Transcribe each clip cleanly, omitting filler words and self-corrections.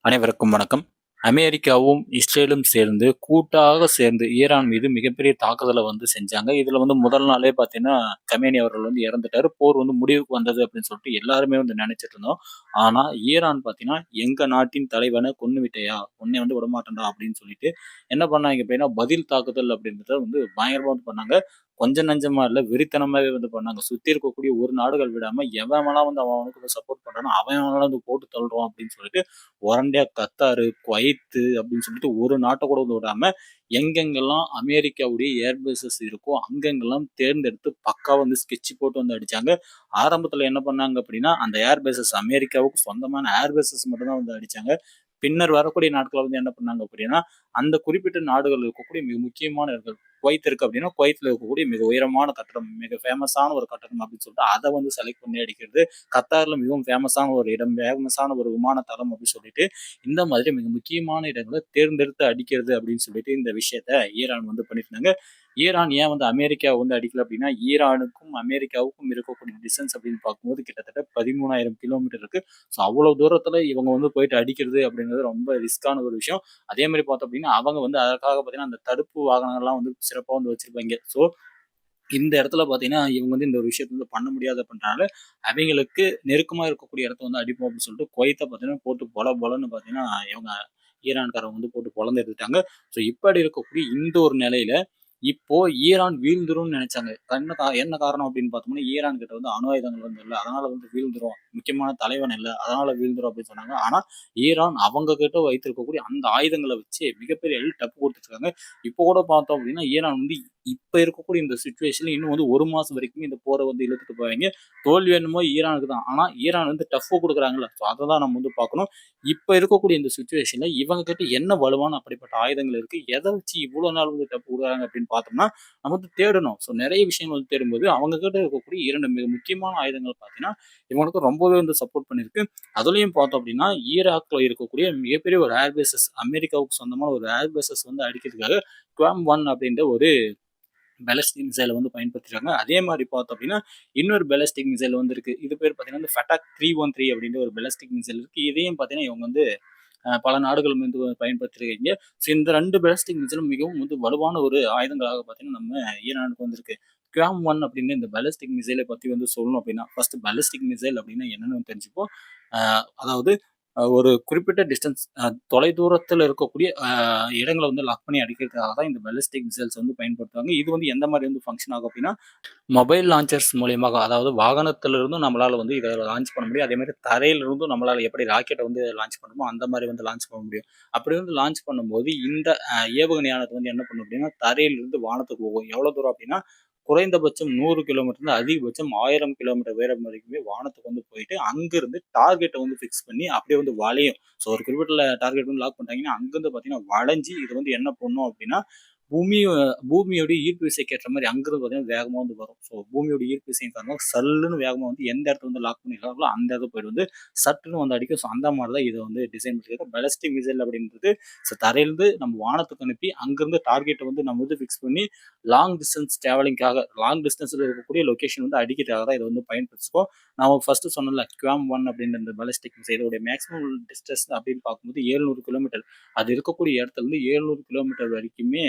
அனைவருக்கும் வணக்கம். அமெரிக்காவும், இஸ்ரேலும் கூட்டாக சேர்ந்து ஈரான் மீது மிகப்பெரிய தாக்குதல செஞ்சாங்க. இதுல முதல் நாளே பார்த்தீங்கன்னா, கமேனி அவர்கள் இறந்துட்டாரு. போர் முடிவுக்கு வந்தது அப்படின்னு சொல்லிட்டு எல்லாருமே நெனைச்சிட்டு இருந்தோம். ஆனா, ஈரான் பார்த்தீங்கன்னா, "எங்க நாட்டின் தலைவன கொன்னு விட்டயா? உன்னைய விடமாட்டேன்டா" அப்படின்னு சொல்லிட்டு என்ன பண்ணாங்க அப்படின்னா, பதில் தாக்குதல் அப்படின்றத பயங்கரமா பண்ணாங்க. கொஞ்சம் நஞ்சமா இல்ல, வெறித்தனமாவே பண்ணாங்க. சுத்தி இருக்கக்கூடிய ஒரு நாடுகள் விடாம எவன்லாம் அவனுக்கு சப்போர்ட் பண்றானோ, அவன் அவன போட்டு தள்ளுறோம் அப்படின்னு சொல்லிட்டு உரண்டையா கத்தாரு, குவைத்து அப்படின்னு சொல்லிட்டு ஒரு நாட்ட கூட விடாம எங்கெங்கெல்லாம் அமெரிக்காவுடைய ஏர் பேஸஸ் இருக்கோ அங்கெங்கெல்லாம் தேர்ந்தெடுத்து பக்காவா ஸ்கெட்ச் போட்டு அடிச்சாங்க. ஆரம்பத்துல என்ன பண்ணாங்க அப்படின்னா, அந்த ஏர் பேஸஸ் அமெரிக்காவுக்கு சொந்தமான ஏர் பேஸஸ் மட்டும் தான் அடிச்சாங்க. பின்னர் வரக்கூடிய நாட்கள்ல என்ன பண்ணாங்க அப்படின்னா, அந்த குறிப்பிட்ட நாடுகள் இருக்கக்கூடிய மிக முக்கியமான இடங்கள் குவைத் இருக்கு அப்படின்னா, குவைத்ல இருக்கக்கூடிய மிக உயரமான கட்டடம், மிக ஃபேமஸான ஒரு கட்டடம் அப்படின்னு சொல்லிட்டு அத செலக்ட் பண்ணி அடிக்கிறது. கத்தார்ல மிகவும் ஃபேமஸான ஒரு இடம், ஃபேமஸான ஒரு விமான தளம் அப்படின்னு சொல்லிட்டு, இந்த மாதிரி மிக முக்கியமான இடங்கள தேர்ந்தெடுத்து அடிக்கிறது அப்படின்னு சொல்லிட்டு இந்த விஷயத்த ஈரான் பண்ணிட்டு இருந்தாங்க. ஈரான் ஏன் அமெரிக்காவ அடிக்கல அப்படின்னா, ஈரானுக்கும் அமெரிக்காவுக்கும் இருக்கக்கூடிய டிஸ்டன்ஸ் அப்படின்னு பார்க்கும்போது கிட்டத்தட்ட 13,000 கிலோமீட்டர் இருக்கு. ஸோ அவ்வளவு தூரத்துல இவங்க போயிட்டு அடிக்கிறது அப்படிங்கிறது ரொம்ப ரிஸ்க்கான ஒரு விஷயம். அதே மாரி பார்த்தோம் அப்படின்னா, அவங்க அதற்காக பார்த்தீங்கன்னா, அந்த தடுப்பு வாகனங்கள்லாம் சிறப்பா வச்சிருப்பாய்ங்க. ஸோ இந்த இடத்துல பார்த்தீங்கன்னா, இவங்க இந்த ஒரு விஷயத்த பண்ண முடியாத பண்றனால, அவைங்களுக்கு நெருக்கமா இருக்கக்கூடிய இடத்த அடிப்போம் அப்படின்னு சொல்லிட்டு குவைத்த பார்த்தீங்கன்னா, போட்டு பொல பொலன்னு பார்த்தீங்கன்னா, இவங்க ஈரான்காரங்க போட்டு பொளந்து எடுத்துட்டாங்க. ஸோ இப்படி இருக்கக்கூடிய இந்த ஒரு நிலையில, இப்போ ஈரான் வீழ்ந்துரும்னு நெனைச்சாங்க. என்ன காரணம் அப்படின்னு பார்த்தோம்னா, ஈரான் கிட்ட அணு ஆயுதங்கள் இல்ல. அதனால வீழ்ந்துரும். முக்கியமான தலைவன் இல்ல. அதனால வீழ்ந்துரும் அப்படின்னு சொன்னாங்க. ஆனா, ஈரான் அவங்க கிட்ட வைத்திருக்கக்கூடிய அந்த ஆயுதங்கள வச்சு மிகப்பெரிய டப்பு குடுத்துருக்காங்க. இப்போ கூட பார்த்தோம் அப்படின்னா, ஈரான் இப்ப இருக்கக்கூடிய இந்த சிச்சுவேஷன்ல இன்னும் 1 மாசம் வரைக்கும் இந்த போர இழுத்துட்டு போவாய்ங்க. தோல்வி என்னமோ ஈரானுக்கு தான். ஆனா, ஈரான் டஃப் குடுக்குறாங்கல்ல. ஸோ அத தான் நம்ம பார்க்கணும். இப்ப இருக்கக்கூடிய இந்த சிச்சுவேஷன்ல இவங்க கிட்ட என்ன வலுவான அப்படிப்பட்ட ஆயுதங்கள் இருக்கு? எத வச்சு இவ்வளோ நாள் டஃப் குடுக்குறாங்க அப்படின்னு பார்த்தோம்னா, நம்ம தேடணும். ஸோ நெறைய விஷயங்கள் தேடும்போது, அவங்க கிட்ட இருக்கக்கூடிய 2 மிக முக்கியமான ஆயுதங்கள் பார்த்தீங்கன்னா, இவங்களுக்கு ரொம்பவே சப்போர்ட் பண்ணியிருக்கு. அதுலயும் பார்த்தோம் அப்படின்னா, ஈராக்ல இருக்கக்கூடிய மிகப்பெரிய ஒரு ஏர் பேஸஸ் அமெரிக்காவுக்கு சொந்தமான ஒரு ஏர் பேஸஸ் அடிக்கிறதுக்காக குவாம் 1 அப்படின்ற ஒரு பாலிஸ்டிக் மிசைல பயன்படுத்திருக்காங்க. அதே மாரி பார்த்தோம் அப்படின்னா, இன்னொரு பாலிஸ்டிக் மிசைல் இருக்கு. இது பேர் பார்த்தீங்கன்னா, இந்த ஃபெட்டாக் 313 அப்படின்ற ஒரு பாலிஸ்டிக் மிசைல் இருக்கு. இதையும் பார்த்தீங்கன்னா, இவங்க பல நாடுகள் பயன்படுத்திருக்காங்க. ஸோ இந்த 2 பாலிஸ்டிக் மிசைலும் மிகவும் வலுவான ஒரு ஆயுதங்களாக பார்த்தீங்கன்னா, நம்ம ஈரானுக்கு இருக்கு. குவாம் 1 அப்படின்னு இந்த பாலிஸ்டிக் மிசைல பத்தி சொல்லணும் அப்படின்னா, ஃபர்ஸ்ட் பாலிஸ்டிக் மிசைல் அப்படின்னா என்னன்னு தெரிஞ்சுப்போம். அ அதாவது ஒரு குறிப்பிட்ட டிஸ்டன்ஸ் தொலைதூரத்துல இருக்கக்கூடிய இடங்கள லாக் பண்ணி அடிக்கிறதுக்காக தான் இந்த பாலிஸ்டிக் மிசைல்ஸ் பயன்படுத்துவாங்க. இது எந்த மாரி ஃபங்ஷன் ஆகும் அப்படின்னா, மொபைல் லான்ச்சர்ஸ் மூலியமாக, அதாவது வாகனத்திலிருந்தும் நம்மளால இத லான்ச் பண்ண முடியும். அதே மாரி தரையிலிருந்தும் நம்மளால எப்படி ராக்கெட்ட லான்ச் பண்ணுமோ, அந்த மாரி லான்ச் பண்ண முடியும். அப்படி லான்ச் பண்ணும்போது இந்த ஏவுகணையானது என்ன பண்ணும் அப்படின்னா, தரையிலிருந்து வானத்துக்கு போகும். எவ்வளோ தூரம் அப்படின்னா, குறைந்தபட்சம் 100 கிலோமீட்டர்ல அதிகபட்சம் 1000 கிலோமீட்டர் உயரம் வரைக்குமே வானத்துக்கு போயிட்டு, அங்கிருந்து டார்கெட்ட ஃபிக்ஸ் பண்ணி அப்படியே வளையும். ஸோ ஒரு குறிப்பிட்ட டார்கெட் லாக் பண்ணிட்டாங்கன்னா, அங்கிருந்து பார்த்தீங்கன்னா வளைஞ்சு இது என்ன பண்ணும் அப்படின்னா, பூமி பூமியோட ஈர்ப்பு விசைக்கு ஏற்ற மாரி அங்கிருந்து பார்த்தீங்கன்னா வேகமா வரும். ஸோ பூமியோட ஈர்ப்பு விசையின் காரணமா சல்லுன்னு வேகமா எந்த இடத்துல லாக் பண்ணிருக்காங்களோ அந்த இடத்துல போயிட்டு சட்டுன்னு அடிக்கும். ஸோ அந்த மாரி தான் இத டிசைன் பண்ணிருக்காங்க. பாலிஸ்டிக் மிசைல் அப்படின்றது தரையிலிருந்து நம்ம வானத்துக்கு அனுப்பி அங்கிருந்து டார்கெட்ட நம்ம ஃபிக்ஸ் பண்ணி லாங் டிஸ்டன்ஸ் டிராவலிங்காக லாங் டிஸ்டன்ஸ்ல இருக்கக்கூடிய லொகேஷன் பயடிக்கிறதுக்காக தான் இத பயன்படுத்திருக்கோம். நான் ஃபர்ஸ்ட் சொன்னேன்ல குவாம் 1 அப்படின்ற இந்த பாலிஸ்டிக் மிசைல் இதோட மேக்ஸிமம் டிஸ்டன்ஸ் அப்படின்னு பார்க்கும்போது 700 கிலோமீட்டர். அது இருக்கக்கூடிய இடத்துல இருந்து 700 கிலோமீட்டர் வரைக்குமே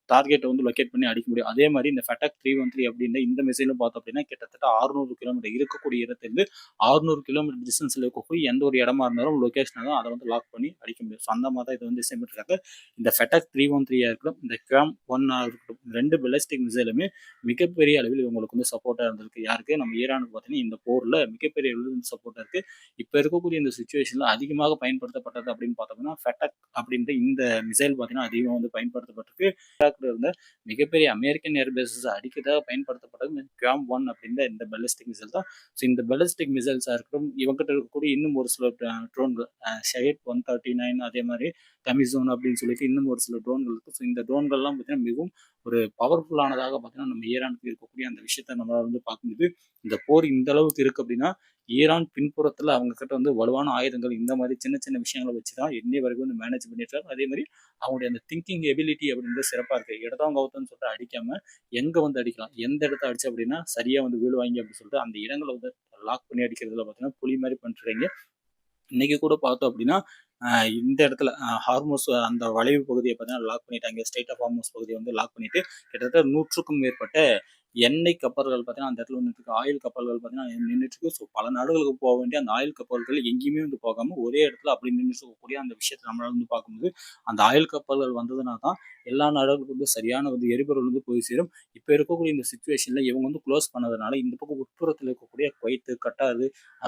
டார்கெட்ட லொகேட் பண்ணி அடிக்க முடியும். அதே மாரி இந்த ஃபெட்டாக் 313 அப்படின்ற இந்த மிசைலும் பார்த்தோம் அப்படின்னா, கிட்டத்தட்ட 600 கிலோமீட்டர் இருக்கக்கூடிய இடத்திலிருந்து 600 கிலோமீட்டர் டிஸ்டன்ஸ்ல இருக்கக்கூடிய எந்த ஒரு இடமா இருந்தாலும் லொகேஷன தான் அத லாக் பண்ணி அடிக்க முடியும். ஸோ அந்த மாரி தான் இது டிசைன் பண்ணிருக்காங்க. இந்த ஃபெட்டாக் 313 இருக்கட்டும், இந்த குவாம் 1 இருக்கட்டும், 2 பாலிஸ்டிக் மிசைலுமே மிகப்பெரிய அளவில் இவங்களுக்கு சப்போர்ட்டா இருந்திருக்கு. யாருக்கு? நம்ம ஈரானுக்கு பார்த்தீங்கன்னா, இந்த போர்ல மிகப்பெரிய அளவில் சப்போர்ட்டா இருக்கு. இப்ப இருக்கக்கூடிய இந்த சிச்சுவேஷன்ல அதிகமாக பயன்படுத்தப்பட்டது அப்படின்னு பார்த்தோம்னா, ஃபெட்டாக் அப்படின்ற இந்த மிசைல் பார்த்தீங்கன்னா, அதிகமா பயன்படுத்தப்பட்டிருக்கு. ஈராக்ல இருந்த மிகப்பெரிய அமெரிக்கன் ஏர் பேஸஸ் அடிக்கிறதுக்காக பயன்படுத்தப்பட்டது இந்த குவாம் 1 அப்படின்ற இந்த பாலிஸ்டிக் மிசைல் தான். ஸோ இந்த பாலிஸ்டிக் மிசைல்ஸா இருக்கட்டும், இவங்ககிட்ட இருக்கக்கூடிய இன்னும் ஒரு சில ட்ரோன்கள் ஷஹீத் 139 அதே மாரி கமிசோன் அப்படின்னு சொல்லிட்டு இன்னும் ஒரு சில ட்ரோன்கள் இருக்கு. ஸோ இந்த ட்ரோன்கள்லாம் பார்த்தீங்கன்னா, மிகவும் ஒரு பவர்ஃபுல்லானதாக பார்த்தீங்கன்னா, நம்ம ஈரானுக்கு இருக்கக்கூடிய அந்த விஷயத்த நம்மளால பார்க்க முடியுது. இந்த போர் இந்த அளவுக்கு இருக்கு அப்படின்னா, ஈரான் பின்புறத்துல அவங்க கிட்ட வலுவான ஆயுதங்கள் இந்த மாரி சின்ன சின்ன விஷயங்கள வச்சு தான் இன்னை வரைக்கும் மேனேஜ் பண்ணிட்டு இருக்காங்க. அதே மாரி அவங்களுடைய அந்த திங்கிங் எபிலிட்டி அப்படின்றது சிறப்பா இருக்கு. இடத்தம் கவுத்தம்னு சொல்லிட்டு அடிக்காம, எங்க அடிக்கலாம்? எந்த இடத்த அடிச்சு அப்படின்னா, சரியா விழுவாய்ங்க அப்படின்னு சொல்லிட்டு அந்த இடங்கள லாக் பண்ணி அடிக்கிறதுல பார்த்தீங்கன்னா, புலி மாரி பண்ணிட்டுருக்காய்ங்க. இன்னைக்கு கூட பார்த்தோம் அப்படின்னா, இந்த இடத்துல ஹார்மோஸ் அந்த வளைவு பகுதியை பார்த்தீங்கன்னா லாக் பண்ணிட்டாங்க. ஸ்ட்ரெய்ட் ஆஃப் ஹார்மோஸ் பகுதியை வந்து லாக் பண்ணிட்டு கிட்டத்தட்ட 100க்கும் மேற்பட்ட எண்ணெய் கப்பல்கள் பார்த்தீங்கன்னா அந்த இடத்துல நின்றுட்டு ஆயில் கப்பல்கள் பார்த்தீங்கன்னா நின்றுட்டு இருக்கு. ஸோ பல நாடுகளுக்கு போக வேண்டிய அந்த ஆயில் கப்பல்கள் எங்கேயுமே வந்து போகாம ஒரே இடத்துல அப்படி நின்றுட்டு இருக்கக்கூடிய அந்த விஷயத்தை நம்மளால வந்து பார்க்கும்போது அந்த ஆயில் கப்பல்கள் வந்ததுனா தான் எல்லா நாடுகளுக்கும் வந்து சரியான வந்து எரிபொருள் வந்து போய் சேரும். இப்போ இருக்கக்கூடிய இந்த சுச்சுவேஷன்ல இவங்க வந்து க்ளோஸ் பண்ணதுனால இந்த பக்கம் உட்புறத்தில் இருக்கக்கூடிய குவைத்து, கட்டார்,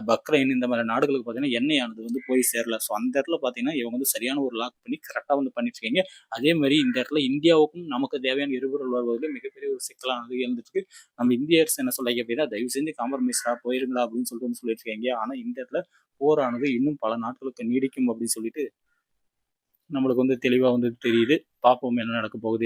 பக்ரைன் இந்த மாதிரி நாடுகளுக்கு பார்த்தீங்கன்னா எண்ணெயானது வந்து போய் சேரல. ஸோ அந்த இடத்துல பார்த்தீங்கன்னா இவங்க வந்து சரியான ஒரு லாக் பண்ணி கரெக்டாக வந்து பண்ணிட்டு இருக்காங்க. அதே மாதிரி இந்த இடத்துல இந்தியாவுக்கும் நமக்கு தேவையான எரிபொருள் வருவதில் மிகப்பெரிய ஒரு சிக்கலானது இருந்துட்டு நம்ம இந்திய அரசு என்ன சொல்றாங்க அப்படின்னா தயவு செஞ்சு காம்ப்ரமைஸ்டா போயிருங்களா அப்படின்னு சொல்லிட்டு வந்து சொல்லிட்டு இருக்காங்க. ஆனா இந்த இடத்துல போரானது இன்னும் பல நாட்களுக்கு நீடிக்கும் அப்படின்னு சொல்லிட்டு நம்மளுக்கு வந்து தெளிவா வந்து தெரியுது. பார்ப்போம் என்ன நடக்க போகுது.